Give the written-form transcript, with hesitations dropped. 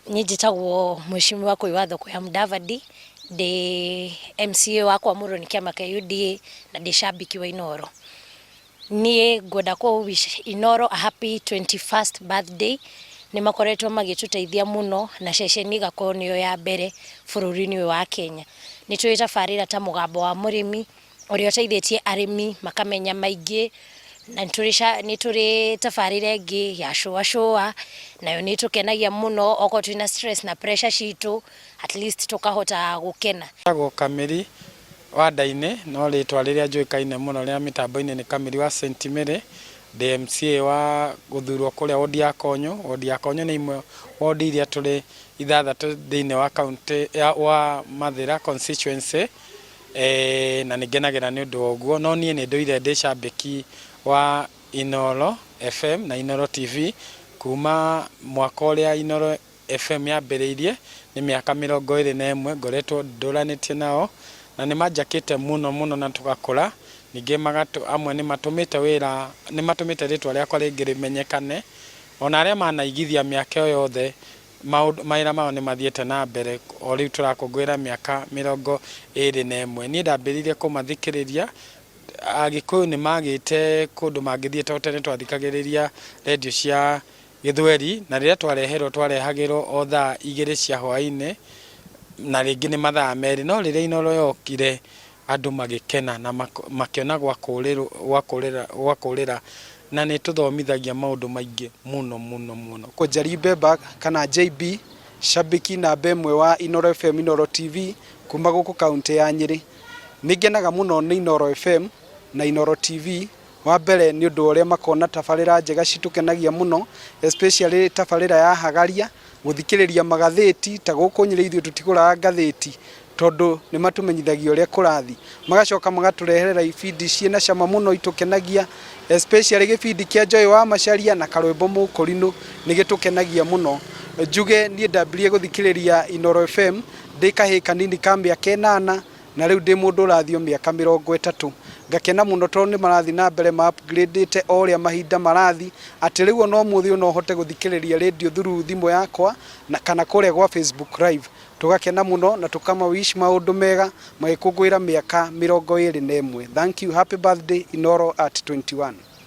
Njitagwo Mheshimiwa Kũĩwatho Kũya Mudavadi ndi MCA wa Kwamũrwo nĩ kĩama kĩa UDA na ndi shabiki wa Inoro. Niĩ ngwenda kũ wish Inoro a happy 21st birthday. Nĩ makoretwo magĩtũteithia mũno na ceceni igakorwo nĩyo ya mbere bũrũri-inĩ wa Kenya. Nĩ tũĩ tabarĩra ta mũgambo wa mũrĩmi ũrĩa ũteithĩtie arĩmi makamenya maingĩ, na nĩ tũrĩ tabarĩra ĩngĩ ya Shũa nayo nĩ tũkenagia mũno okorwo twĩna stress na pressure citũ at least tũkahota gũkena. Kamiri wa Ndainĩ no rĩtwa rĩrĩa njũĩkaine mũno rĩa mĩtambo-inĩ nĩ Kamiri wa St Mary, ndi MCA wa gũthurwo kũrĩa wodi ya Konyo. Wodi ya Konyo nĩ imwe wodi iria tũrĩ ithathatũ thĩinĩ wa county wa Mathĩra constituency, na nĩ ngenagĩra nĩ ũndũ wa ũguo. No niĩ nĩ ndũire ndĩ shabiki wa Inoro FM na Inoro TV kuma mwaka ũrĩa Inoro FM yambĩrĩirie, nĩ mĩaka 21 ngoretwo ndũranĩtie nao na nĩ manjakĩte mũno na tũgakũra. Ningĩ amwe nĩ matũmĩte rĩtwa rĩakwa rĩngĩ rĩmenyekane, ona arĩa manaigithia mĩaka yothe mawĩra mao nĩ mathiĩte na mbere. O rĩu tũrakũngũĩra mĩaka 21. Niĩ ndambĩrĩirie kũmathikĩrĩria. Agĩkũyũ nĩ magĩte kũndũ mangĩthiĩte tene twathikagĩrĩria redio cia Gĩthweri, na rĩrĩa twarehagĩrwo o thaa 2 cia hwaĩ-inĩ na rĩngĩ nĩ mathaa 2. No rĩrĩa Inoro yokire andũ magĩkena na makĩona gwakũrĩra na nĩ tũthomithagia maũndũ maingĩ mũno. Njari Mbemba kana JB, shabiki namba ĩmwe wa Inoro FM, Inoro TV kuma gũkũ kaunti ya Nyĩrĩ. Nĩ ngenaga mũno nĩ Inoro FM na Inoro TV. Wa mbere nĩ ũndũ ũrĩa makona tabarĩra njega citũkenagia mũno, especially tabarĩra ya Hagaria, gũthikĩrĩria magathĩti ta gũkũ Nyĩrĩ ithuĩ tũtigũraga ngathĩti tondũ nĩ matũmenyithagia ũrĩa kũrathi. Magacoka magatũreherera ibindi ciĩna cama mũno itũkenagia, especially gĩbindi kĩa Joy wa Macharia na Karwĩmbo Mũkũrinũ nĩ gĩtũkenagia mũno. Njuge niĩ ndambirie gũthikĩrĩria Inoro FM ndĩ kahĩĩ kanini ka mĩaka 8 na rĩu ndĩ mũndũ ũrathio mĩaka 30. Ngakena mũno tondũ nĩ marathi na mbere upgrade o ũrĩa mahinda marathi, atĩ rĩu ona ũmũthĩ ona ũhote gũthikĩrĩria radio through thimũ yakwa na kana kũrĩa gwa Facebook live. Tũgakena mũno na tũkama wish maũndũ mega magĩkũngũĩra mĩaka 21. Thank you, happy birthday Inoro at 21.